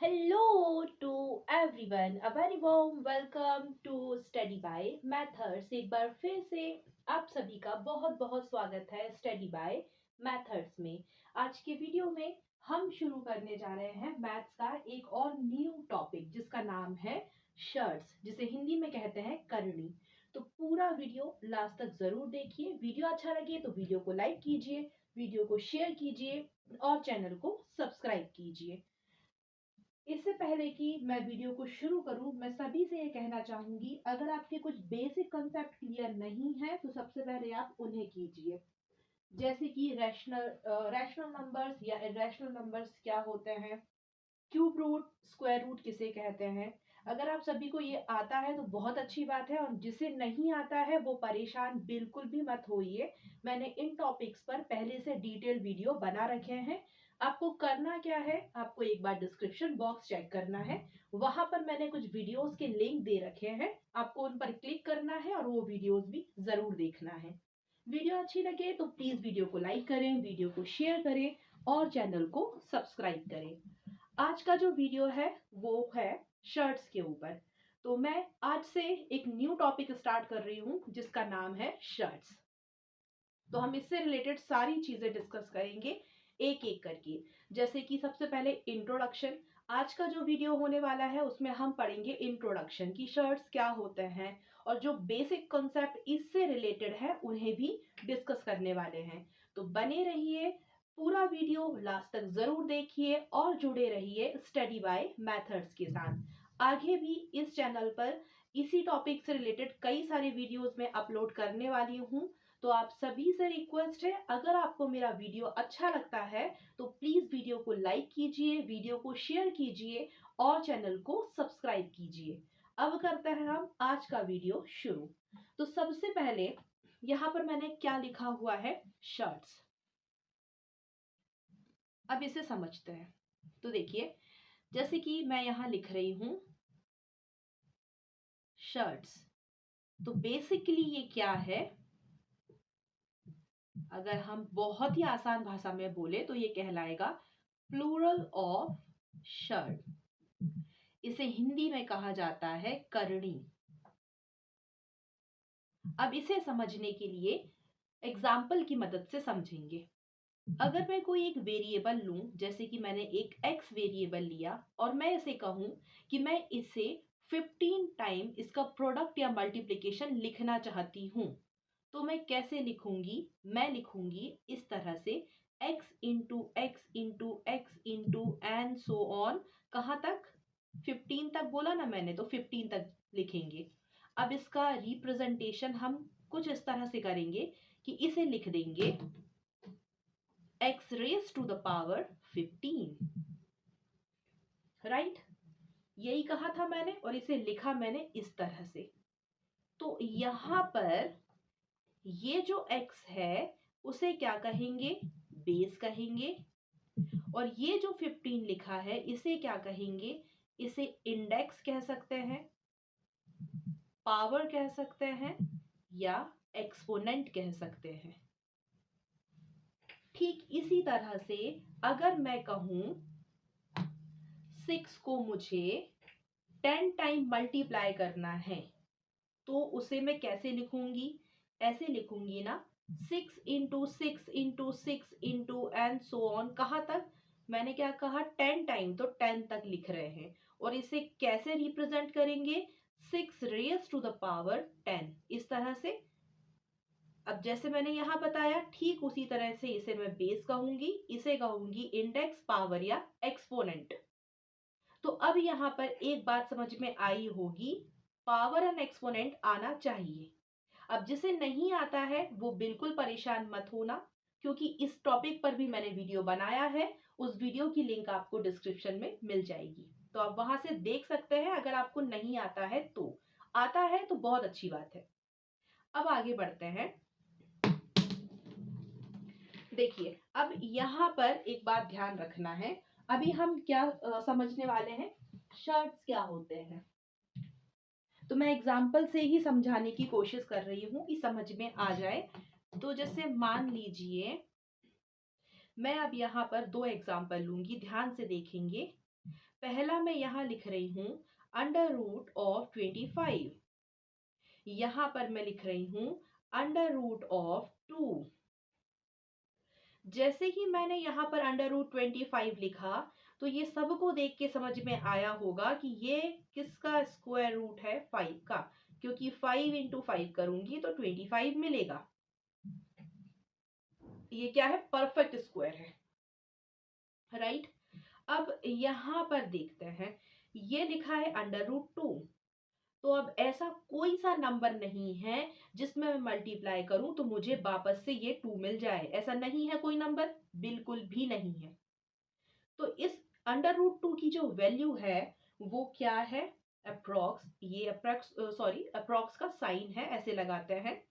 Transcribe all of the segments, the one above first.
Hello to everyone. A very warm welcome to study bye methods. एक बार फिर से आप सभी का बहुत बहुत स्वागत है स्टडी बाय मैथड्स में। आज के वीडियो में हम शुरू करने जा रहे हैं मैथ्स का एक और न्यू टॉपिक जिसका नाम है शर्ट्स, जिसे हिंदी में कहते हैं करनी। तो पूरा वीडियो लास्ट तक जरूर देखिए। वीडियो अच्छा लगे तो वीडियो को लाइक कीजिए, वीडियो को शेयर कीजिए और चैनल को सब्सक्राइब कीजिए। इससे पहले कि मैं वीडियो को शुरू करूं, मैं सभी से ये कहना चाहूंगी, अगर आपके कुछ बेसिक कंसेप्ट क्लियर नहीं है तो सबसे पहले आप उन्हें कीजिए। जैसे कि रैशनल नंबर्स या इरेशनल नंबर्स क्या होते हैं, क्यूब रूट, स्क्वायर रूट किसे कहते हैं। अगर आप सभी को ये आता है तो बहुत अच्छी बात है, और जिसे नहीं आता है वो परेशान बिल्कुल भी मत होइए। मैंने इन टॉपिक्स पर पहले से डिटेल वीडियो बना रखे हैं। आपको करना क्या है, आपको एक बार डिस्क्रिप्शन बॉक्स चेक करना है, वहां पर मैंने कुछ वीडियोस के लिंक दे रखे हैं, आपको उन पर क्लिक करना है और वो वीडियोस भी जरूर देखना है। वीडियो अच्छी लगे तो प्लीज वीडियो को लाइक करें, वीडियो को शेयर करें और चैनल को सब्सक्राइब करें। आज का जो वीडियो है वो है शर्ट्स के ऊपर। तो मैं आज से एक न्यू टॉपिक स्टार्ट कर रही हूं जिसका नाम है शर्ट्स। तो हम इससे रिलेटेड सारी चीजें डिस्कस करेंगे एक एक करके। जैसे कि सबसे पहले इंट्रोडक्शन। आज का जो वीडियो होने वाला है उसमें हम पढ़ेंगे इंट्रोडक्शन की शर्ट्स क्या होते हैं, और जो बेसिक कॉन्सेप्ट इससे रिलेटेड है उन्हें भी डिस्कस करने वाले हैं। तो बने रहिए, पूरा वीडियो लास्ट तक जरूर देखिए और जुड़े रहिए स्टडी बाय मैथड्स के साथ। आगे भी इस चैनल पर इसी टॉपिक से रिलेटेड कई सारे वीडियोस में अपलोड करने वाली हूँ। तो आप सभी से रिक्वेस्ट है, अगर आपको मेरा वीडियो अच्छा लगता है तो प्लीज वीडियो को लाइक कीजिए, वीडियो को शेयर कीजिए और चैनल को सब्सक्राइब कीजिए। अब करते हैं हम आज का वीडियो शुरू। तो सबसे पहले यहाँ पर मैंने क्या लिखा हुआ है, शर्ट्स। अब इसे समझते हैं। तो देखिए, जैसे कि मैं यहाँ लिख रही हूं शर्ट्स, तो बेसिकली ये क्या है, अगर हम बहुत ही आसान भाषा में बोले तो ये कहलाएगा प्लूरल ऑफ शर्ट। इसे हिंदी में कहा जाता है करणी। अब इसे समझने के लिए एग्जाम्पल की मदद से समझेंगे। अगर मैं कोई एक वेरिएबल लूं, जैसे कि मैंने एक x वेरिएबल लिया और मैं इसे कहूं कि मैं इसे 15 टाइम इसका प्रोडक्ट या मल्टीप्लिकेशन लिखना चाहती हूं, तो मैं कैसे लिखूंगी, मैं लिखूंगी इस तरह से x into x into x into and so on. कहाँ तक, 15 तक बोला ना मैंने, तो 15 तक लिखेंगे। अब इसका रिप्रेजेंटेशन हम कुछ इस तरह से करेंगे कि इसे लिख देंगे x raise to the power 15, right. यही कहा था मैंने और इसे लिखा मैंने इस तरह से। तो यहां पर ये जो x है उसे क्या कहेंगे, बेस कहेंगे। और ये जो 15 लिखा है इसे क्या कहेंगे, इसे इंडेक्स कह सकते हैं, पावर कह सकते हैं या एक्सपोनेंट कह सकते हैं। ठीक इसी तरह से अगर मैं कहूं 6 को मुझे 10 टाइम मल्टीप्लाई करना है, तो उसे मैं कैसे लिखूंगी, ऐसे लिखूंगी ना, 6 into six into six into and so on. कहाँ तक, मैंने क्या कहा, 10 टाइम, तो 10 तक लिख रहे हैं। और इसे कैसे रिप्रेजेंट करेंगे, 6 रेज टू द पावर 10, इस तरह से। अब जैसे मैंने यहां बताया ठीक उसी तरह से इसे मैं बेस कहूंगी, इसे कहूंगी इंडेक्स, पावर या एक्सपोनेंट। तो अब यहाँ पर एक बात समझ में आई होगी, पावर एंड एक्सपोनेंट आना चाहिए। अब जिसे नहीं आता है वो बिल्कुल परेशान मत होना, क्योंकि इस टॉपिक पर भी मैंने वीडियो बनाया है। उस वीडियो की लिंक आपको डिस्क्रिप्शन में मिल जाएगी, तो आप वहां से देख सकते हैं। अगर आपको नहीं आता है तो, आता है तो बहुत अच्छी बात है। अब आगे बढ़ते हैं। देखिए, अब यहाँ पर एक बात ध्यान रखना है। अभी हम क्या समझने वाले हैं, शर्ट्स क्या होते हैं। तो मैं एग्जाम्पल से ही समझाने की कोशिश कर रही हूँ कि समझ में आ जाए। तो जैसे मान लीजिए, मैं अब यहाँ पर दो एग्जाम्पल लूंगी, ध्यान से देखेंगे। पहला मैं यहाँ लिख रही हूँ √25, यहाँ पर मैं लिख रही हूँ √2। जैसे ही मैंने यहाँ पर √25 लिखा तो ये सबको देख के समझ में आया होगा कि ये किसका स्क्वायर रूट है, 5 का, क्योंकि 5 इंटू 5 करूंगी तो 25 मिलेगा। ये क्या है, परफेक्ट स्क्वायर है, राइट। अब यहाँ पर देखते हैं, ये लिखा है √2, तो अब ऐसा कोई सा नंबर नहीं है जिसमें मैं मल्टीप्लाई करूं तो मुझे वापस से ये 2 मिल जाए, ऐसा नहीं है कोई नंबर, बिल्कुल भी नहीं है। तो इस √2 की जो वैल्यू है वो क्या है, अप्रॉक्स, ये अप्रॉक्स का साइन है, ऐसे लगाते हैं।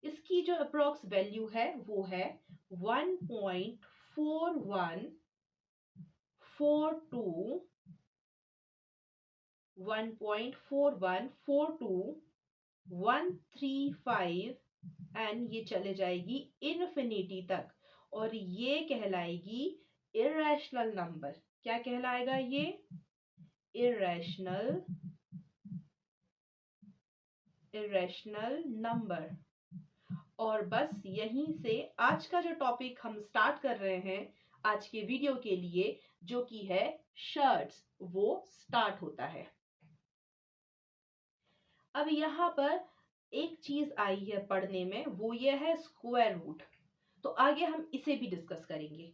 इसकी जो अप्रॉक्स वैल्यू है वो है 1.4142 1.4142 एंड ये चले जाएगी इन्फिनिटी तक, और ये कहलाएगी इरेशनल नंबर। क्या कहलाएगा ये, इरेशनल नंबर। और बस यहीं से आज का जो टॉपिक हम स्टार्ट कर रहे हैं आज के वीडियो के लिए, जो कि है शर्ट्स, वो स्टार्ट होता है। अब यहाँ पर एक चीज आई है पढ़ने में, वो ये है स्क्वायर रूट, तो आगे हम इसे भी डिस्कस करेंगे।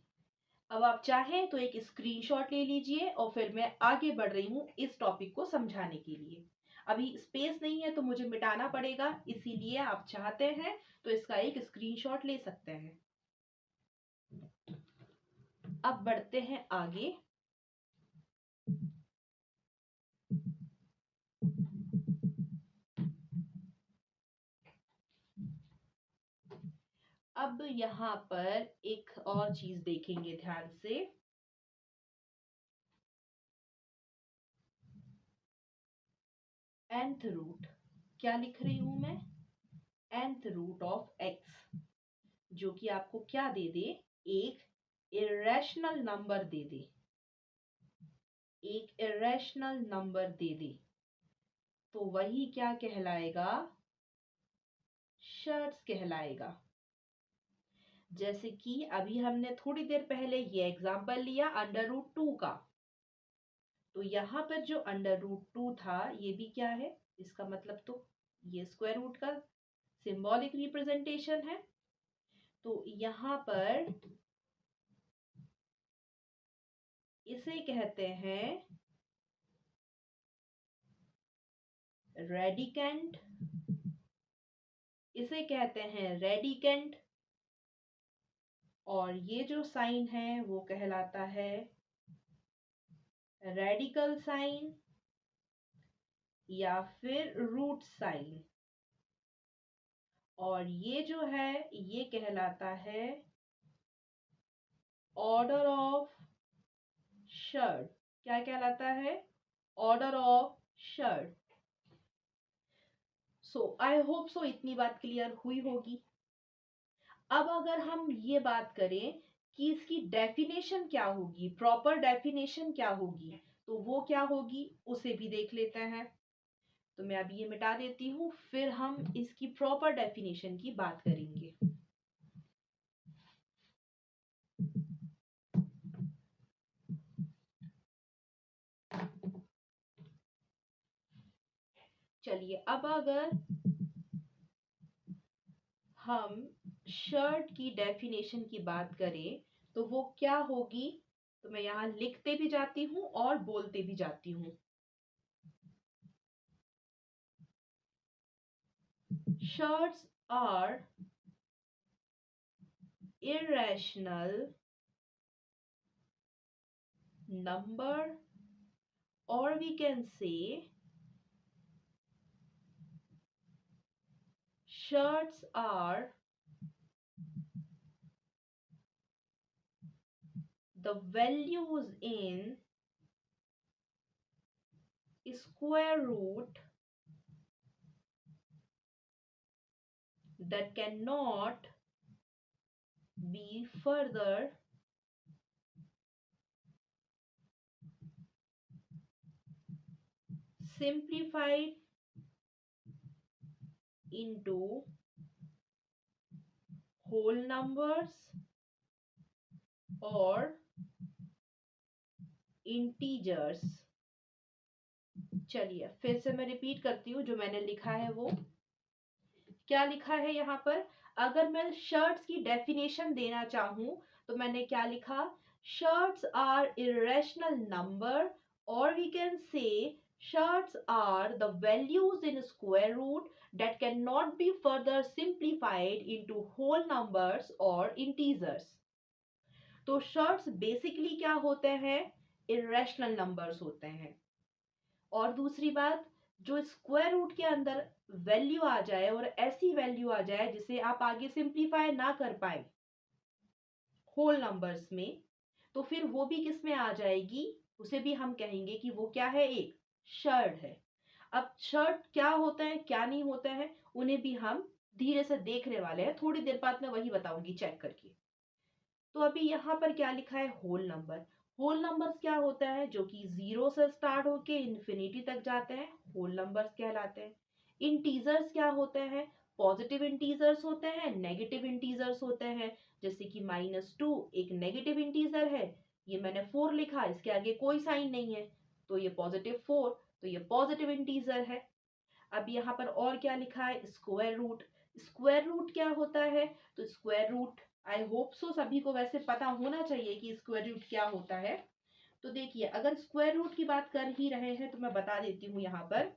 अब आप चाहें तो एक स्क्रीनशॉट ले लीजिए और फिर मैं आगे बढ़ रही हूँ इस टॉपिक को समझाने के लिए। अभी स्पेस नहीं है तो मुझे मिटाना पड़ेगा, इसीलिए आप चाहते हैं तो इसका एक स्क्रीनशॉट ले सकते हैं। अब बढ़ते हैं आगे। अब यहाँ पर एक और चीज देखेंगे ध्यान से। nth रूट, क्या लिख रही हूं मैं, nth रूट ऑफ x, जो कि आपको क्या दे दे, एक इरेशनल नंबर दे दे, एक इरेशनल नंबर दे दे, तो वही क्या कहलाएगा, शर्ट्स कहलाएगा। जैसे कि अभी हमने थोड़ी देर पहले ये एग्जांपल लिया √2 का, तो यहाँ पर जो √2 था ये भी क्या है, इसका मतलब तो ये स्क्वायर रूट का सिंबॉलिक रिप्रेजेंटेशन है। तो यहाँ पर इसे कहते हैं रेडिकेंट, इसे कहते हैं रेडिकेंट, और ये जो साइन है वो कहलाता है रेडिकल साइन या फिर रूट साइन, और ये जो है ये कहलाता है ऑर्डर ऑफ शर्ट। क्या कहलाता है, order of shirt. So I hope सो इतनी बात क्लियर हुई होगी। अब अगर हम ये बात करें कि इसकी डेफिनेशन क्या होगी, प्रॉपर डेफिनेशन क्या होगी, तो वो क्या होगी उसे भी देख लेते हैं। तो मैं अभी ये मिटा देती हूँ, फिर हम इसकी प्रॉपर डेफिनेशन की बात करेंगे। चलिए, अब अगर हम शर्ट की डेफिनेशन की बात करें तो वो क्या होगी, तो मैं यहाँ लिखते भी जाती हूँ और बोलते भी जाती हूँ। Surds are irrational number, or we can say shirts are the values in square root that cannot be further simplified into whole numbers or integers। चलिए फिर से मैं रिपीट करती हूँ जो मैंने लिखा है वो क्या लिखा है यहाँ पर। अगर मैं शर्ट्स की डेफिनेशन देना चाहूं तो मैंने क्या लिखा, शर्ट्स आर इरेशनल नंबर और we can say shirts are the values in square root that cannot be further simplified into whole numbers or integers। तो shirts बेसिकली क्या होते हैं, इरेशनल नंबर्स होते हैं। और दूसरी बात, जो स्क्वायर रूट के अंदर वैल्यू आ जाए और ऐसी वैल्यू आ जाए जिसे आप आगे सिंप्लीफाई ना कर पाए होल नंबर्स में, तो फिर वो भी किस में आ जाएगी, उसे भी हम कहेंगे कि वो क्या है, एक शर्ट है। अब शर्ट क्या होता है क्या नहीं होता है उन्हें भी हम धीरे से देखने वाले हैं, थोड़ी देर बाद मैं वही बताऊंगी चेक करके। तो अभी यहाँ पर क्या लिखा है, होल नंबर। होल नंबर्स क्या होता है, जो कि जीरो से स्टार्ट होके इन्फिनिटी तक जाते हैं, होल नंबर्स कहलाते हैं। इंटीजर्स क्या होते हैं, पॉजिटिव इंटीजर्स होते हैं, नेगेटिव इंटीजर्स होते हैं। जैसे कि -2 एक नेगेटिव इंटीजर है, ये मैंने 4 लिखा, इसके आगे कोई साइन नहीं है तो ये +4, तो ये पॉजिटिव इंटीजर है। अब यहाँ पर और क्या लिखा है, स्क्वायर रूट। स्क्वायर रूट क्या होता है, तो square root I hope so सभी को वैसे पता होना चाहिए कि स्क्वायर रूट क्या होता है। तो देखिए अगर स्क्वायर रूट की बात कर ही रहे हैं तो मैं बता देती हूँ यहाँ पर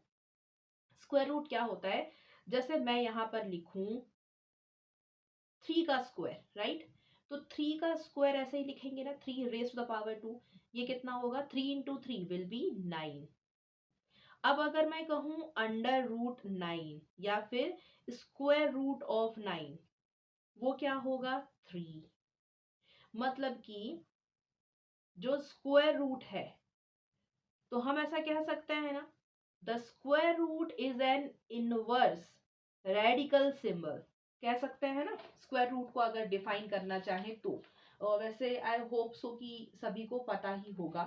स्क्वायर रूट क्या होता है। जैसे मैं यहाँ पर लिखूं 3 का स्क्वायर, राइट, तो 3 का स्क्वायर ऐसे ही लिखेंगे ना, 3 रेज़ टू द पावर 2, ये कितना होगा, 3 into 3 विल बी 9। अब अगर मैं कहूं √9 या फिर स्क्वायर रूट ऑफ 9, वो क्या होगा, 3। मतलब कि जो स्क्वायर रूट है, तो हम ऐसा कह सकते हैं ना, the square root is an inverse radical symbol, कह सकते हैं ना स्क्वायर रूट को अगर डिफाइन करना चाहें तो। और वैसे आई होप सो कि सभी को पता ही होगा,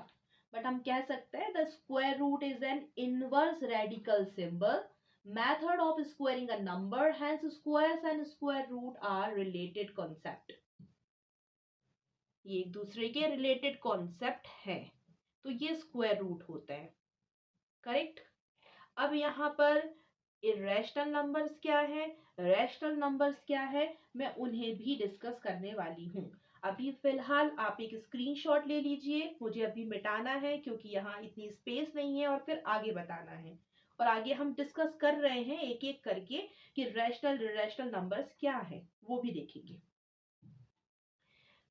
बट हम कह सकते हैं the square root is an inverse radical symbol method of squaring a number, hence squares and square root are related concept. ये एक दूसरे के रिलेटेड कॉन्सेप्ट है, तो ये स्क्वायर रूट होता है, करेक्ट। अब यहाँ पर इरेशनल नंबर्स क्या है, रैशनल नंबर्स क्या है, मैं उन्हें भी डिस्कस करने वाली हूँ। अभी फिलहाल आप एक स्क्रीनशॉट ले लीजिए, मुझे अभी मिटाना है क्योंकि यहाँ इतनी स्पेस नहीं है और फिर आगे बताना है। और आगे हम डिस्कस कर रहे हैं एक एक करके कि रैशनल इरेशनल नंबर्स क्या है, वो भी देखेंगे।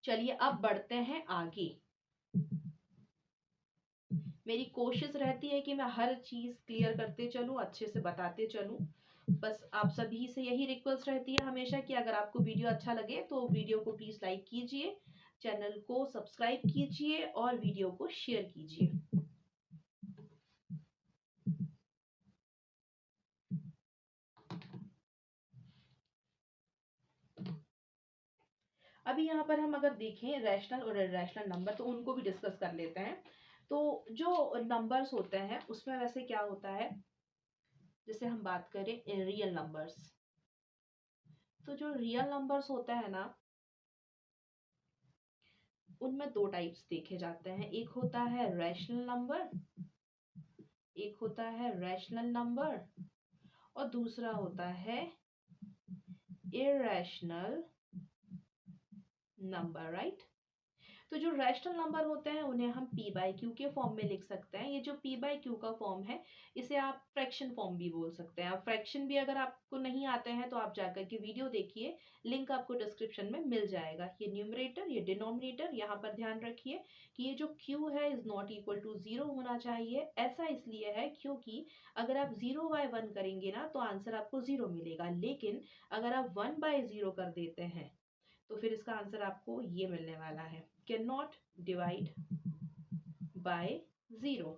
चलिए अब बढ़ते हैं आगे। मेरी कोशिश रहती है कि मैं हर चीज क्लियर करते चलूं, अच्छे से बताते चलूं। बस आप सभी से यही रिक्वेस्ट रहती है हमेशा कि अगर आपको वीडियो अच्छा लगे तो वीडियो को प्लीज लाइक कीजिए, चैनल को सब्सक्राइब कीजिए और वीडियो को शेयर कीजिए। अभी यहाँ पर हम अगर देखें रैशनल और इरेशनल नंबर, तो उनको भी डिस्कस कर लेते हैं। तो जो नंबर्स होते हैं उसमें वैसे क्या होता है, जैसे हम बात करें रियल नंबर्स, तो जो रियल नंबर्स होता है ना, उनमें 2 टाइप्स देखे जाते हैं। एक होता है रैशनल नंबर, एक होता है रैशनल नंबर और दूसरा होता है इरेशनल नंबर, राइट। तो जो रैशनल नंबर होते हैं उन्हें हम p/q के फॉर्म में लिख सकते हैं। ये जो p/q का फॉर्म है इसे आप फ्रैक्शन फॉर्म भी बोल सकते हैं। आप फ्रैक्शन भी अगर आपको नहीं आते हैं तो आप जाकर के वीडियो देखिए, लिंक आपको डिस्क्रिप्शन में मिल जाएगा। ये न्यूमरेटर, ये डिनोमिनेटर, यहाँ पर ध्यान रखिए कि ये जो q है इज नॉट इक्वल टू 0 होना चाहिए। ऐसा इसलिए है क्योंकि अगर आप 0/1 करेंगे ना तो आंसर आपको 0 मिलेगा, लेकिन अगर आप 1/0 कर देते हैं तो फिर इसका आंसर आपको ये मिलने वाला है, कैन नॉट डिवाइड बाय 0।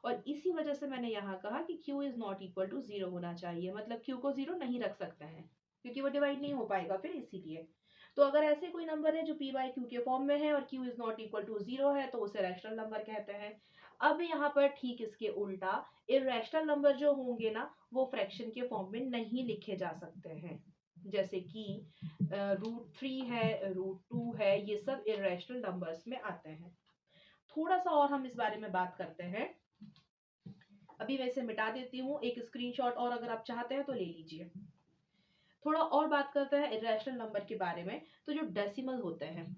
और इसी वजह से मैंने यहाँ कहा कि q is not equal to 0 होना चाहिए, मतलब q को 0 नहीं रख सकते हैं क्योंकि वो डिवाइड नहीं हो पाएगा फिर, इसीलिए। तो अगर ऐसे कोई नंबर है जो p बाई क्यू के फॉर्म में है और q is not equal to 0 है तो उसे रैशनल नंबर कहते हैं। अब यहाँ पर ठीक इसके उल्टा इर्रेशनल नंबर जो होंगे ना वो फ्रैक्शन के फॉर्म में नहीं लिखे जा सकते हैं, जैसे कि √3 है, √2 है, ये सब इर्रेशनल नंबर्स में आते हैं। थोड़ा सा और हम इस बारे में बात करते हैं। अभी मैं इसे मिटा देती हूँ, एक स्क्रीनशॉट और अगर आप चाहते हैं तो ले लीजिए। थोड़ा और बात करते हैं इर्रेशनल नंबर के बारे में। तो जो डेसिमल होते हैं,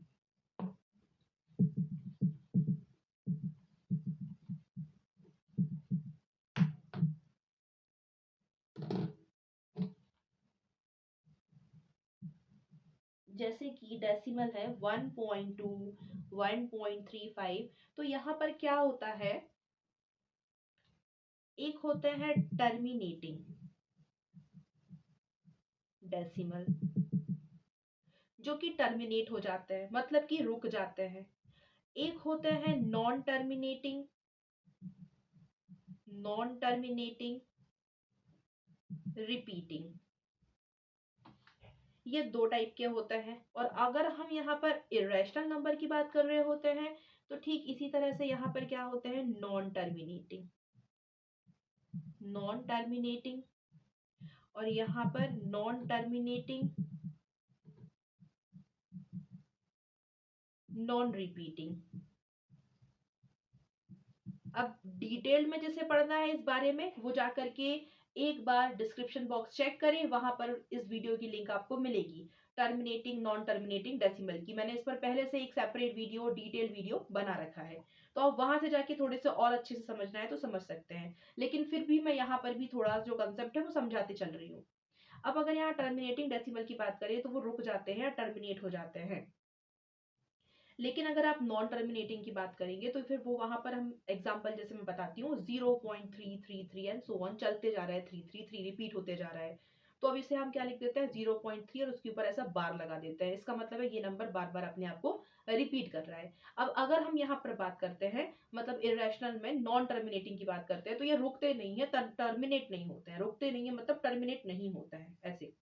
जैसे कि डेसिमल है 1.2, 1.35, तो यहाँ पर क्या होता है, एक होते हैं टर्मिनेटिंग डेसिमल जो कि टर्मिनेट हो जाते हैं, मतलब कि रुक जाते हैं। एक होते हैं नॉन टर्मिनेटिंग, रिपीटिंग, ये दो टाइप के होते हैं। और अगर हम यहाँ पर इरेशनल नंबर की बात कर रहे होते हैं तो ठीक इसी तरह से यहाँ पर क्या होते हैं, नॉन टर्मिनेटिंग, और यहाँ पर नॉन टर्मिनेटिंग, नॉन रिपीटिंग। अब डिटेल में जैसे पढ़ना है इस बारे में, वो जाकर के एक बार डिस्क्रिप्शन बॉक्स चेक करें, वहां पर इस वीडियो की लिंक आपको मिलेगी टर्मिनेटिंग नॉन टर्मिनेटिंग डेसिमल की। मैंने इस पर पहले से एक सेपरेट वीडियो, डिटेल वीडियो बना रखा है, तो आप वहां से जाके थोड़े से और अच्छे से समझना है तो समझ सकते हैं। लेकिन फिर भी मैं यहाँ पर भी थोड़ा जो कंसेप्ट है वो समझाते चल रही हूँ। अब अगर यहाँ टर्मिनेटिंग डेसिमल की बात करें तो वो रुक जाते हैं, टर्मिनेट हो जाते हैं। लेकिन अगर आप नॉन टर्मिनेटिंग की बात करेंगे तो फिर वो वहां पर हम एग्जांपल जैसे मैं बताती हूँ 0.333 एंड सो ऑन चलते जा रहा है, 333 रिपीट होते जा रहा है। तो अब इसे हम क्या लिख देते हैं 0.3 और उसके ऊपर ऐसा बार लगा देते हैं, इसका मतलब है ये नंबर बार बार अपने आप को रिपीट कर रहा है। अब अगर हम यहाँ पर बात करते हैं मतलब इरेशनल में नॉन टर्मिनेटिंग की बात करते हैं तो ये रुकते नहीं है, टर्मिनेट नहीं होते हैं, रुकते नहीं है मतलब टर्मिनेट नहीं होता है ऐसे।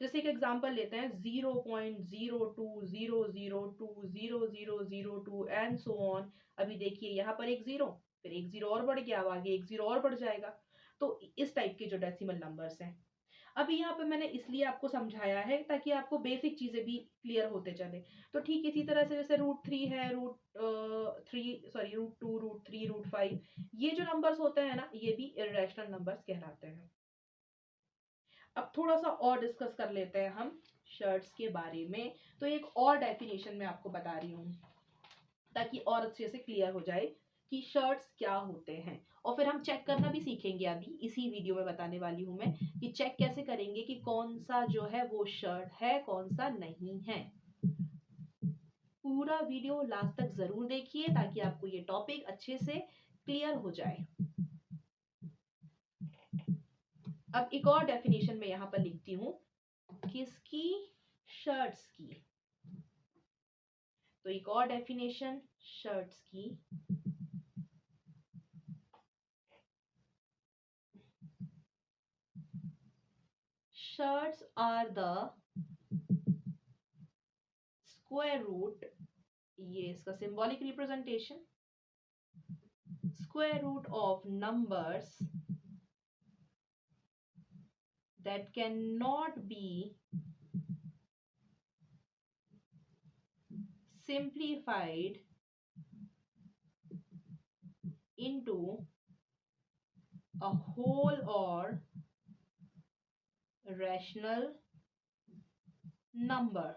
जैसे एक एग्जांपल लेते हैं 0.0200200002 एंड सो ऑन। अभी देखिए यहाँ पर एक जीरो, फिर एक जीरो और बढ़ गया, अब आगे एक जीरो और बढ़ जाएगा। तो इस टाइप के जो डेसिमल नंबर्स हैं, अभी यहाँ पे मैंने इसलिए आपको समझाया है ताकि आपको बेसिक चीजें भी क्लियर होते चले। तो ठीक इसी तरह से जैसे √3 है, √2, √3, √5, ये जो नंबर्स होते हैं ना ये भी इरेशनल नंबर्स कहलाते हैं। अब थोड़ा सा और डिस्कस कर लेते हैं हम शर्ट्स के बारे में। तो एक और डेफिनेशन मैं आपको बता रही हूँ ताकि और अच्छे से क्लियर हो जाए कि शर्ट्स क्या होते हैं। और फिर हम चेक करना भी सीखेंगे, अभी इसी वीडियो में बताने वाली हूँ मैं कि चेक कैसे करेंगे कि कौन सा जो है वो शर्ट है, कौन सा नहीं है। पूरा वीडियो लास्ट तक जरूर देखिए ताकि आपको ये टॉपिक अच्छे से क्लियर हो जाए। अब एक और डेफिनेशन में यहाँ पर लिखती हूँ, किसकी, शर्ट्स की। तो एक और डेफिनेशन शर्ट्स की, surds are the square root, ये इसका symbolic representation, square root of numbers that cannot be simplified into a whole or rational number।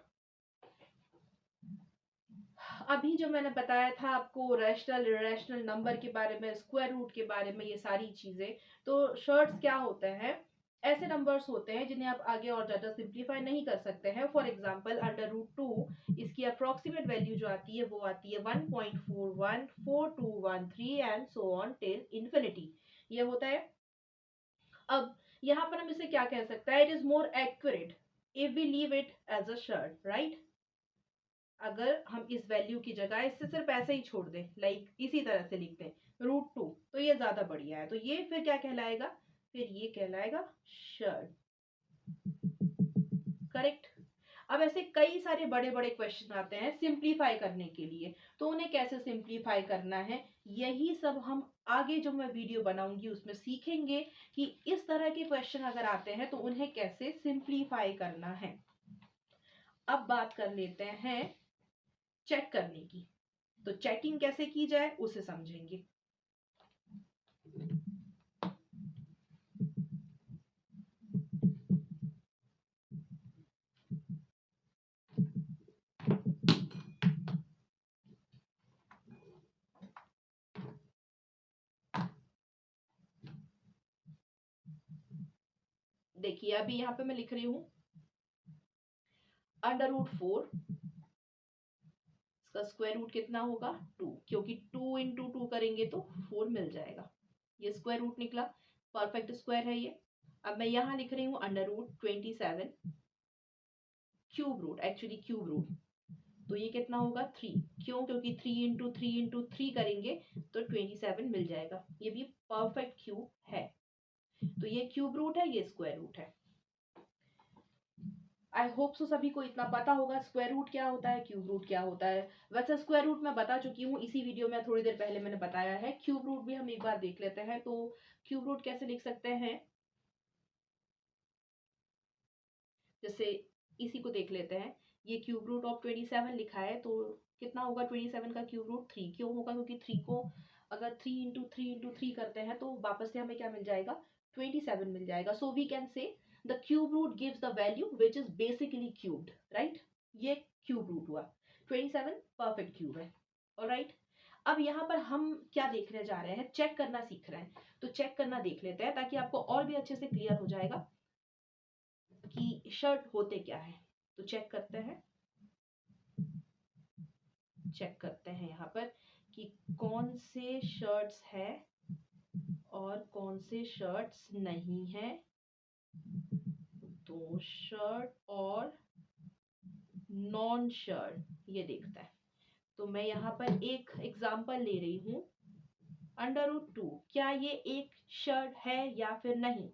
अभी जो मैंने बताया था आपको रैशनल इरेशनल नंबर के बारे में, स्क्वायर रूट के बारे में, ये सारी चीजें, तो शर्ट्स क्या होते हैं, ऐसे नंबर्स होते हैं जिन्हें आप आगे और ज्यादा सिंप्लीफाई नहीं कर सकते हैं। फॉर एग्जांपल √2, इसकी अप्रोक्सीमेट वैल्यू जो आती है वो आती है 1.414213 and so on till infinity, ये होता है। अब यहाँ पर हम इसे क्या कह सकते हैं, it is more accurate if we leave it as a surd, right. अगर हम इस वैल्यू की जगह इससे सिर्फ ऐसे ही छोड़ दें, लाइक इसी तरह से लिखते हैं √2, तो ये ज्यादा बढ़िया है। तो ये फिर क्या कहलाएगा, फिर ये कहलाएगा शर्ट, करेक्ट। अब ऐसे कई सारे बड़े बड़े क्वेश्चन आते हैं सिंप्लीफाई करने के लिए, तो उन्हें कैसे सिंप्लीफाई करना है यही सब हम आगे जो मैं वीडियो बनाऊंगी उसमें सीखेंगे कि इस तरह के क्वेश्चन अगर आते हैं तो उन्हें कैसे सिंप्लीफाई करना है। अब बात कर लेते हैं चेक करने की, तो चेकिंग कैसे की जाए उसे समझेंगे। देखिए अभी यहाँ पे मैं लिख रही हूं √4, इसका स्क्वायर रूट कितना होगा 2, क्योंकि 2 इंटू 2 करेंगे तो 4 मिल जाएगा, ये स्क्वायर रूट निकला, परफेक्ट स्क्वायर है ये। अब मैं यहाँ लिख रही हूँ √27 cube root, actually cube root, तो ये कितना होगा 3, क्यों, क्योंकि 3 इंटू 3 इंटू 3 करेंगे तो 27 मिल जाएगा, ये भी परफेक्ट क्यूब है। तो ये क्यूब रूट है, ये स्क्वायर रूट है। आई होप सो सभी को इतना पता होगा स्क्वायर रूट क्या होता है, क्यूब रूट क्या होता है। वैसे स्क्वायर रूट मैं बता चुकी हूँ, इसी वीडियो में थोड़ी देर पहले मैंने बताया है। क्यूब रूट भी हम एक बार देख लेते हैं। तो क्यूब रूट कैसे लिख सकते हैं, जैसे इसी को देख लेते हैं, ये क्यूब रूट ऑफ 27 लिखा है, तो कितना होगा 27 का क्यूब रूट 3, क्यों होगा, क्योंकि 3 को अगर 3 इंटू 3 इंटू 3 करते हैं तो वापस से हमें क्या मिल जाएगा 27 मिल जाएगा। So we can say the cube root gives the value which is basically cubed, right, ये क्यूब रूट हुआ, 27 परफेक्ट क्यूब है। ऑलराइट, अब यहाँ पर हम क्या देखने जा रहे हैं, चेक करना सीख रहे हैं, तो चेक करना देख लेते हैं ताकि आपको और भी अच्छे से क्लियर हो जाएगा कि शर्ट होते क्या है। तो चेक करते हैं, यहाँ पर कि कौन से शर्ट्स है और कौन से शर्ट्स नहीं है। तो शर्ट और नॉन शर्ट ये देखता है। तो मैं यहाँ पर एक एग्जांपल ले रही हूं √2, क्या ये एक शर्ट है या फिर नहीं।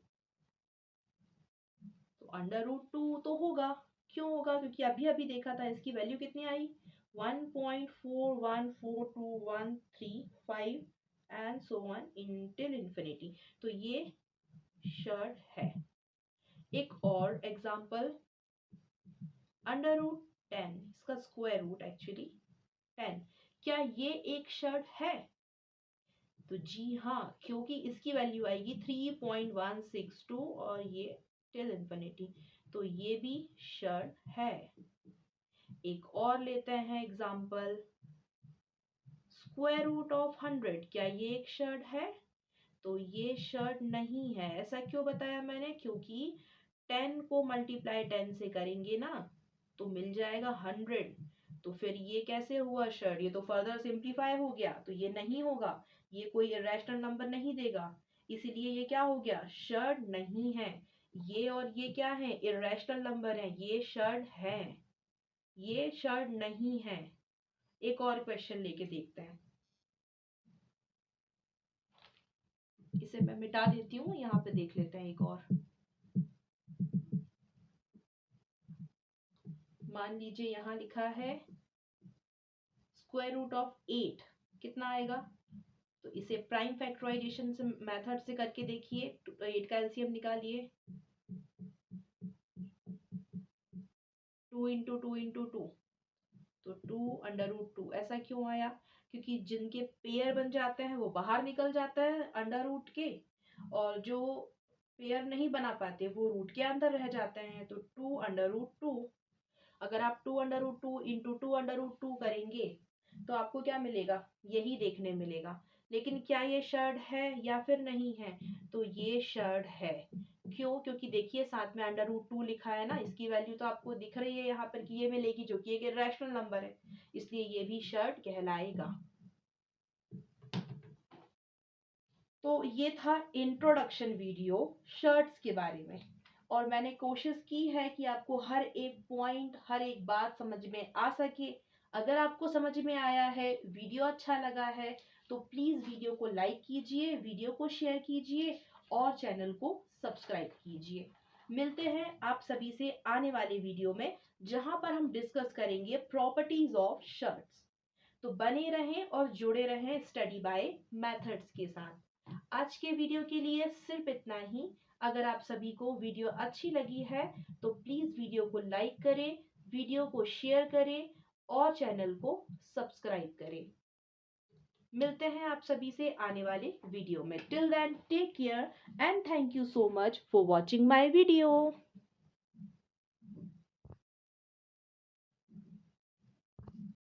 तो √2 तो होगा, क्यों होगा, क्योंकि अभी अभी देखा था इसकी वैल्यू कितनी आई 1.414213 and so on till infinity, तो ये शर्ट है। एक और एग्जांपल √10, इसका स्क्वायर रूट एक्चुअली 10, क्या ये एक शर्ट है। तो जी हाँ, क्योंकि इसकी वैल्यू आएगी 3.162 और ये टिल इंफिनिटी, तो ये भी शर्ट है। एक और लेते हैं एग्जांपल स्क्वायर रूट ऑफ 100, क्या ये एक शर्ट है। तो ये शर्ट नहीं है। ऐसा क्यों बताया मैंने, क्योंकि 10 को मल्टीप्लाई 10 से करेंगे ना तो मिल जाएगा 100, तो फिर ये कैसे हुआ शर्ट, ये तो फर्दर सिंप्लीफाई हो गया, तो ये नहीं होगा, ये कोई इरेशनल नंबर नहीं देगा, इसीलिए ये क्या हो गया शर्ट नहीं है। ये और ये क्या है इरेशनल नंबर है, ये शर्ट है, ये शर्ट नहीं है। एक और क्वेश्चन लेके देखते हैं, इसे मैं मिटा देती हूँ, यहाँ पे देख लेते हैं एक और। मान लीजिए यहाँ लिखा है स्क्वायर रूट ऑफ 8 कितना आएगा, तो इसे प्राइम फैक्टराइजेशन से मेथड से करके देखिए, 8 का एलसीएम निकालिए, 2 इंटू 2 इंटू 2, तो 2 √2। ऐसा क्यों आया, क्योंकि जिनके पेयर बन जाते हैं वो बाहर निकल जाता है √ के, और जो पेयर नहीं बना पाते वो रूट के अंदर रह जाते हैं, तो 2 √2। अगर आप 2 √2 इंटू 2 √2 करेंगे तो आपको क्या मिलेगा, यही देखने मिलेगा। लेकिन क्या ये शर्ट है या फिर नहीं है, तो ये शर्ट है। क्यों, क्योंकि देखिए साथ में √2 लिखा है ना, इसकी वैल्यू तो आपको दिख रही है यहाँ पर कि ये मिलेगी, जो कि एक इरेशनल नंबर है, इसलिए ये भी शर्ट कहलाएगा। तो ये था इंट्रोडक्शन वीडियो शर्ट्स के बारे में, और मैंने कोशिश की है कि आपको हर एक पॉइंट, हर एक बात समझ में आ सके। अगर आपको समझ में आया है, वीडियो अच्छा लगा है, तो प्लीज वीडियो को लाइक कीजिए, वीडियो को शेयर कीजिए और चैनल को सब्सक्राइब कीजिए। मिलते हैं आप सभी से आने वाले वीडियो में, जहां पर हम डिस्कस करेंगे प्रॉपर्टीज ऑफ शर्ट्स। तो बने रहें और जुड़े रहें स्टडी बाय मेथड्स के साथ। आज के वीडियो के लिए सिर्फ इतना ही। अगर आप सभी को वीडियो अच्छी लगी है तो प्लीज वीडियो को लाइक करें, वीडियो को शेयर करें और चैनल को सब्सक्राइब करें। मिलते हैं आप सभी से आने वाले वीडियो में। Till then take care and thank you so much for watching my video.